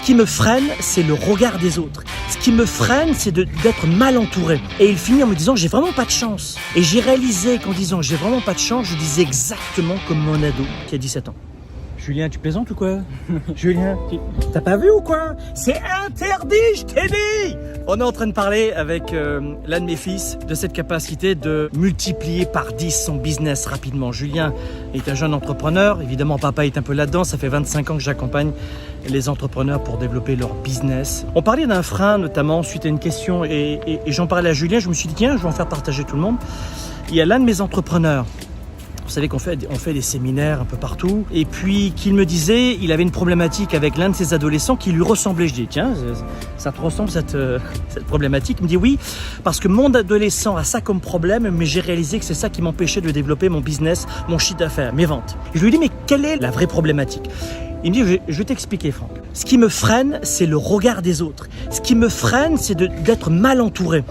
qui me freine, c'est le regard des autres. Ce qui me freine, c'est d'être mal entouré. Et il finit en me disant, j'ai vraiment pas de chance. Et j'ai réalisé qu'en disant, j'ai vraiment pas de chance, je disais exactement comme mon ado qui a 17 ans. Julien, tu plaisantes ou quoi? Julien, t'as pas vu ou quoi? C'est interdit, je t'ai dit! On est en train de parler avec l'un de mes fils de cette capacité de multiplier par 10 son business rapidement. Julien est un jeune entrepreneur. Évidemment, papa est un peu là-dedans. Ça fait 25 ans que j'accompagne les entrepreneurs pour développer leur business. On parlait d'un frein, notamment, suite à une question. Et j'en parlais à Julien. Je me suis dit, tiens, je vais en faire partager tout le monde. Il y a l'un de mes entrepreneurs. Vous savez qu'on fait des séminaires un peu partout. Et puis, qu'il me disait, il avait une problématique avec l'un de ses adolescents qui lui ressemblait. Je dis, tiens, ça te ressemble cette problématique? Il me dit, oui, parce que mon adolescent a ça comme problème, mais j'ai réalisé que c'est ça qui m'empêchait de développer mon business, mon chiffre d'affaires, mes ventes. Et je lui dis, mais quelle est la vraie problématique? Il me dit, je vais t'expliquer, Franck. Ce qui me freine, c'est le regard des autres. Ce qui me freine, c'est d'être mal entouré.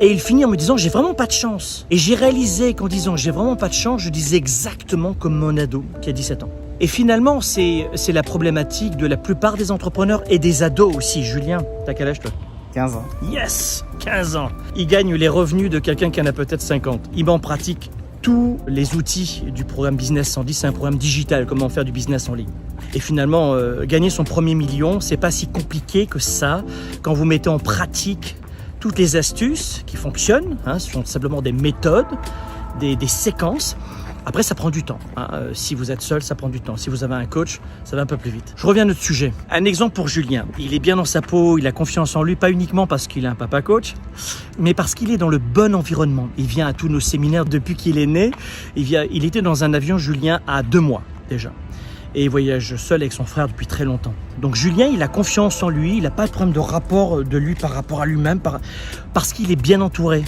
Et il finit en me disant, j'ai vraiment pas de chance. Et j'ai réalisé qu'en disant, j'ai vraiment pas de chance, je disais exactement comme mon ado qui a 17 ans. Et finalement, c'est la problématique de la plupart des entrepreneurs et des ados aussi. Julien, t'as quel âge toi? 15 ans. Yes, 15 ans. Il gagne les revenus de quelqu'un qui en a peut-être 50. Il met en pratique tous les outils du programme Business 110. C'est un programme digital, comment faire du business en ligne. Et finalement, gagner son premier million, c'est pas si compliqué que ça quand vous mettez en pratique toutes les astuces qui fonctionnent, ce sont simplement des méthodes, des séquences. Après, ça prend du temps. Si vous êtes seul, ça prend du temps. Si vous avez un coach, ça va un peu plus vite. Je reviens à notre sujet. Un exemple pour Julien. Il est bien dans sa peau, il a confiance en lui, pas uniquement parce qu'il a un papa coach, mais parce qu'il est dans le bon environnement. Il vient à tous nos séminaires depuis qu'il est né. Il était dans un avion, Julien, à 2 mois déjà. Et il voyage seul avec son frère depuis très longtemps. Donc Julien, il a confiance en lui, il n'a pas de problème de rapport de lui par rapport à lui-même, parce qu'il est bien entouré.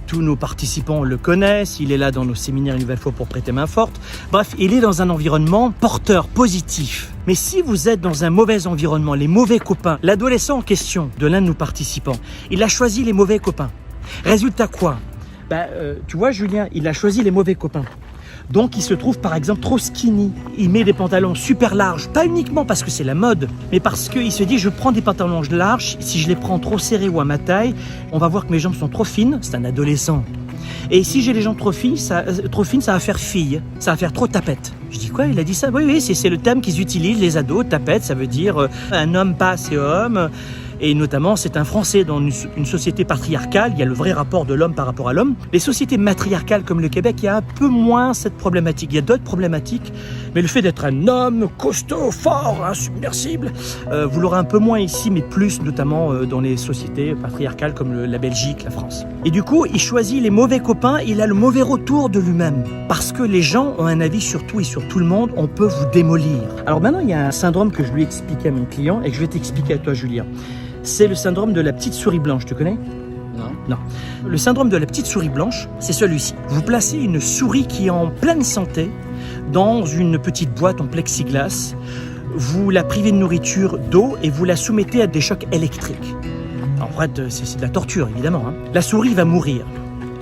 Tous nos participants le connaissent, il est là dans nos séminaires une nouvelle fois pour prêter main forte. Bref, il est dans un environnement porteur, positif. Mais si vous êtes dans un mauvais environnement, les mauvais copains, l'adolescent en question de l'un de nos participants, il a choisi les mauvais copains. Résultat quoi? Tu vois Julien, il a choisi les mauvais copains. Donc il se trouve par exemple trop skinny, il met des pantalons super larges, pas uniquement parce que c'est la mode, mais parce qu'il se dit je prends des pantalons larges, si je les prends trop serrés ou à ma taille, on va voir que mes jambes sont trop fines, c'est un adolescent. Et si j'ai les jambes trop fines, ça va faire fille, ça va faire trop tapette. Je dis quoi, il a dit ça? Oui, c'est le terme qu'ils utilisent les ados, tapette, ça veut dire un homme pas assez homme. Et notamment, c'est un Français dans une société patriarcale, il y a le vrai rapport de l'homme par rapport à l'homme. Les sociétés matriarcales comme le Québec, il y a un peu moins cette problématique. Il y a d'autres problématiques, mais le fait d'être un homme costaud, fort, insubmersible, vous l'aurez un peu moins ici, mais plus notamment dans les sociétés patriarcales comme la Belgique, la France. Et du coup, il choisit les mauvais copains, il a le mauvais retour de lui-même. Parce que les gens ont un avis sur tout et sur tout le monde, on peut vous démolir. Alors maintenant, il y a un syndrome que je lui ai expliqué à mon client et que je vais t'expliquer à toi, Julien. C'est le syndrome de la petite souris blanche, tu connais? Non. Le syndrome de la petite souris blanche, c'est celui-ci. Vous placez une souris qui est en pleine santé dans une petite boîte en plexiglas, vous la privez de nourriture, d'eau et vous la soumettez à des chocs électriques. En fait, c'est de la torture, évidemment. La souris va mourir.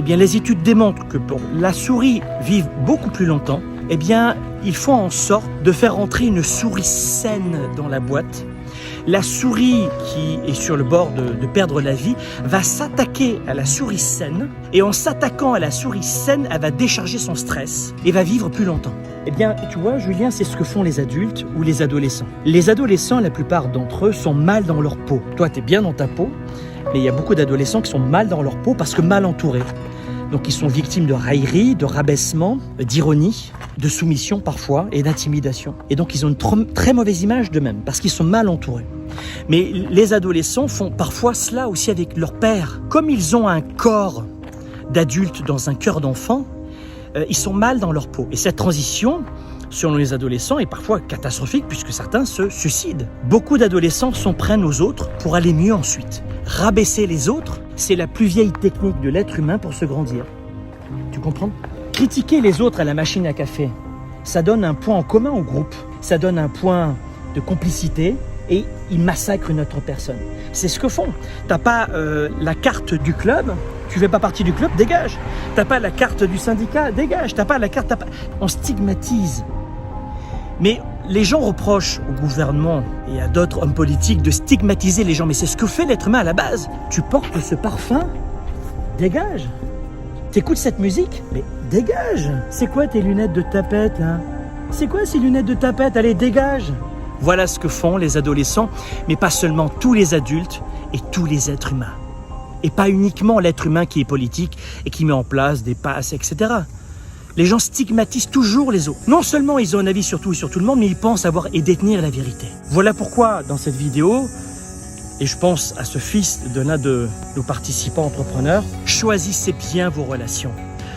Eh bien, les études démontrent que pour la souris vive beaucoup plus longtemps, eh bien, ils font en sorte de faire entrer une souris saine dans la boîte. La souris qui est sur le bord de perdre la vie va s'attaquer à la souris saine et en s'attaquant à la souris saine, elle va décharger son stress et va vivre plus longtemps. Eh bien, tu vois, Julien, c'est ce que font les adultes ou les adolescents. Les adolescents, la plupart d'entre eux, sont mal dans leur peau. Toi, tu es bien dans ta peau, mais il y a beaucoup d'adolescents qui sont mal dans leur peau parce que mal entourés. Donc ils sont victimes de raillerie, de rabaissement, d'ironie, de soumission parfois et d'intimidation. Et donc ils ont une très mauvaise image d'eux-mêmes parce qu'ils sont mal entourés. Mais les adolescents font parfois cela aussi avec leur père. Comme ils ont un corps d'adulte dans un cœur d'enfant, ils sont mal dans leur peau. Et cette transition, selon les adolescents, est parfois catastrophique puisque certains se suicident. Beaucoup d'adolescents s'en prennent aux autres pour aller mieux ensuite. Rabaisser les autres, c'est la plus vieille technique de l'être humain pour se grandir. Tu comprends? Critiquer les autres à la machine à café, ça donne un point en commun au groupe. Ça donne un point de complicité et ils massacrent une autre personne. C'est ce que font. T'as pas la carte du club, tu fais pas partie du club, dégage. T'as pas la carte du syndicat, dégage. T'as pas la carte... On stigmatise. Mais Les gens reprochent au gouvernement et à d'autres hommes politiques de stigmatiser les gens, mais c'est ce que fait l'être humain à la base. Tu portes ce parfum, dégage. T'écoutes cette musique, mais dégage. C'est quoi tes lunettes de tapette là? C'est quoi ces lunettes de tapette? Allez, dégage. Voilà ce que font les adolescents, mais pas seulement, tous les adultes et tous les êtres humains. Et pas uniquement l'être humain qui est politique et qui met en place des passes, etc. Les gens stigmatisent toujours les autres. Non seulement ils ont un avis sur tout et sur tout le monde, mais ils pensent avoir et détenir la vérité. Voilà pourquoi, dans cette vidéo, et je pense à ce fils de l'un de nos participants entrepreneurs, choisissez bien vos relations.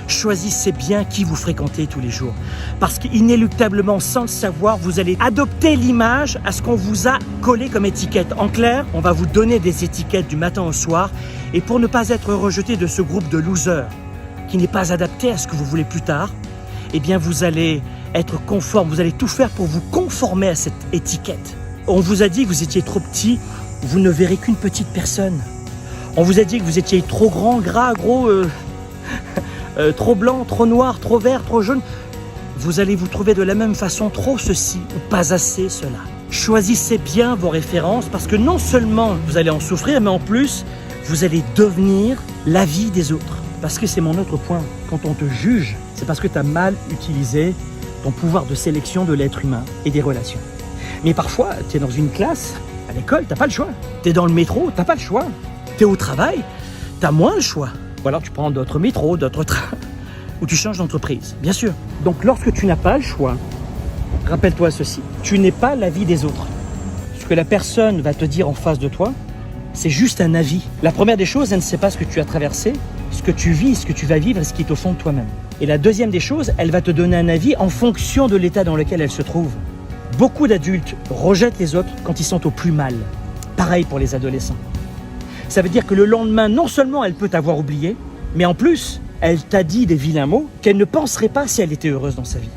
Choisissez bien qui vous fréquentez tous les jours. Parce qu'inéluctablement, sans le savoir, vous allez adopter l'image à ce qu'on vous a collé comme étiquette. En clair, on va vous donner des étiquettes du matin au soir. Et pour ne pas être rejeté de ce groupe de losers qui n'est pas adapté à ce que vous voulez plus tard, eh bien vous allez être conforme, vous allez tout faire pour vous conformer à cette étiquette. On vous a dit que vous étiez trop petit, vous ne verrez qu'une petite personne. On vous a dit que vous étiez trop grand, gras, gros... trop blanc, trop noir, trop vert, trop jaune, vous allez vous trouver de la même façon trop ceci ou pas assez cela. Choisissez bien vos références parce que non seulement vous allez en souffrir, mais en plus, vous allez devenir la vie des autres. Parce que c'est mon autre point, quand on te juge, c'est parce que tu as mal utilisé ton pouvoir de sélection de l'être humain et des relations. Mais parfois, tu es dans une classe, à l'école, tu n'as pas le choix. Tu es dans le métro, tu n'as pas le choix. Tu es au travail, tu as moins le choix. Ou alors tu prends d'autres métros, d'autres trains, ou tu changes d'entreprise, bien sûr. Donc lorsque tu n'as pas le choix, rappelle-toi ceci, tu n'es pas l'avis des autres. Ce que la personne va te dire en face de toi, c'est juste un avis. La première des choses, elle ne sait pas ce que tu as traversé, ce que tu vis, ce que tu vas vivre et ce qui est au fond de toi-même. Et la deuxième des choses, elle va te donner un avis en fonction de l'état dans lequel elle se trouve. Beaucoup d'adultes rejettent les autres quand ils sont au plus mal. Pareil pour les adolescents. Ça veut dire que le lendemain, non seulement elle peut t'avoir oublié, mais en plus, elle t'a dit des vilains mots qu'elle ne penserait pas si elle était heureuse dans sa vie.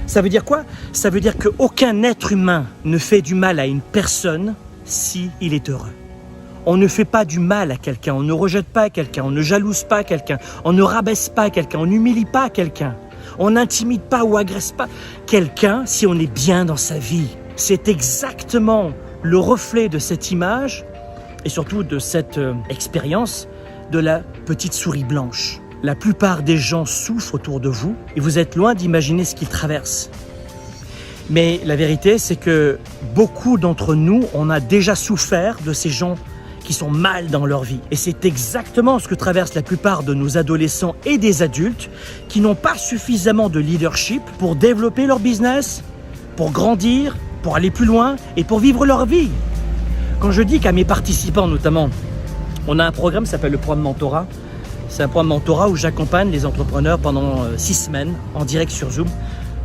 Ça veut dire quoi? Ça veut dire qu'aucun être humain ne fait du mal à une personne s'il est heureux. On ne fait pas du mal à quelqu'un, on ne rejette pas quelqu'un, on ne jalouse pas quelqu'un, on ne rabaisse pas quelqu'un, on n'humilie pas quelqu'un, on n'intimide pas ou agresse pas quelqu'un si on est bien dans sa vie. C'est exactement le reflet de cette image et surtout de cette expérience de la petite souris blanche. La plupart des gens souffrent autour de vous et vous êtes loin d'imaginer ce qu'ils traversent. Mais la vérité, c'est que beaucoup d'entre nous, on a déjà souffert de ces gens qui sont mal dans leur vie. Et c'est exactement ce que traversent la plupart de nos adolescents et des adultes qui n'ont pas suffisamment de leadership pour développer leur business, pour grandir, pour aller plus loin et pour vivre leur vie. Quand je dis qu'à mes participants notamment, on a un programme qui s'appelle le programme Mentorat. C'est un programme Mentorat où j'accompagne les entrepreneurs pendant 6 semaines en direct sur Zoom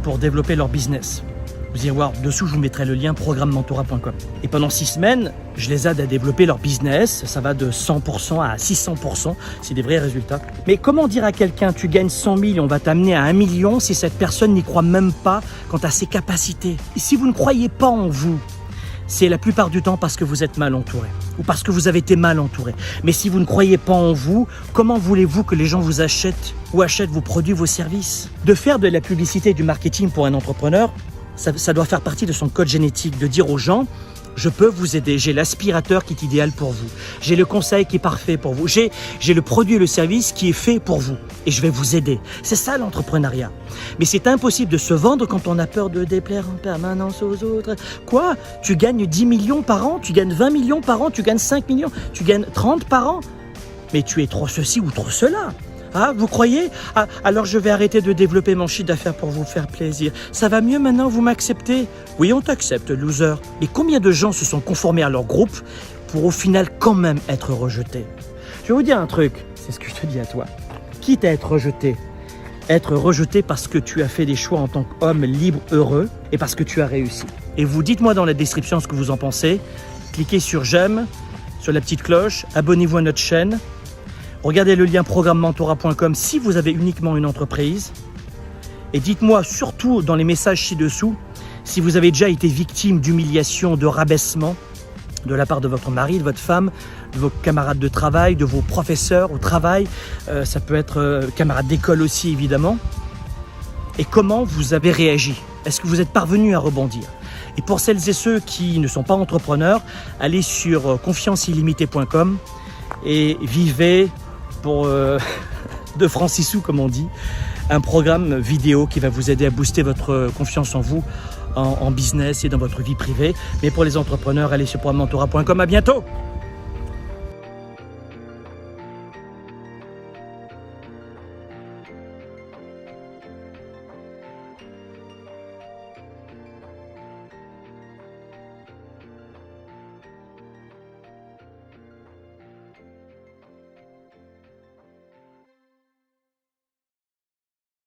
pour développer leur business. Vous irez voir, dessous je vous mettrai le lien programmementorat.com. Et pendant 6 semaines, je les aide à développer leur business. Ça va de 100% à 600%, c'est des vrais résultats. Mais comment dire à quelqu'un, tu gagnes 100 000 et on va t'amener à 1 million si cette personne n'y croit même pas quant à ses capacités? Et si vous ne croyez pas en vous, c'est la plupart du temps parce que vous êtes mal entouré ou parce que vous avez été mal entouré. Mais si vous ne croyez pas en vous, comment voulez-vous que les gens vous achètent ou achètent vos produits, vos services? De faire de la publicité et du marketing pour un entrepreneur, ça doit faire partie de son code génétique, de dire aux gens, je peux vous aider, j'ai l'aspirateur qui est idéal pour vous, j'ai le conseil qui est parfait pour vous, j'ai le produit et le service qui est fait pour vous et je vais vous aider. C'est ça l'entrepreneuriat. Mais c'est impossible de se vendre quand on a peur de déplaire en permanence aux autres. Quoi? Tu gagnes 10 millions par an, tu gagnes 20 millions par an, tu gagnes 5 millions, tu gagnes 30 par an, mais tu es trop ceci ou trop cela. Ah, vous croyez? Ah, alors je vais arrêter de développer mon chiffre d'affaires pour vous faire plaisir. Ça va mieux maintenant, vous m'acceptez? Oui, on t'accepte, loser. Mais combien de gens se sont conformés à leur groupe pour au final quand même être rejetés? Je vais vous dire un truc, c'est ce que je te dis à toi. Quitte à être rejeté parce que tu as fait des choix en tant qu'homme libre, heureux et parce que tu as réussi. Et vous dites-moi dans la description ce que vous en pensez. Cliquez sur j'aime, sur la petite cloche, abonnez-vous à notre chaîne. Regardez le lien programmementorat.com si vous avez uniquement une entreprise. Et dites-moi surtout dans les messages ci-dessous si vous avez déjà été victime d'humiliation, de rabaissement de la part de votre mari, de votre femme, de vos camarades de travail, de vos professeurs au travail. Ça peut être camarades d'école aussi évidemment. Et comment vous avez réagi? Est-ce que vous êtes parvenu à rebondir? Et pour celles et ceux qui ne sont pas entrepreneurs, allez sur confianceillimitée.com et vivez pour de francs 6 sous, comme on dit, un programme vidéo qui va vous aider à booster votre confiance en vous, en business et dans votre vie privée. Mais pour les entrepreneurs, allez sur programmementorat.com. À bientôt!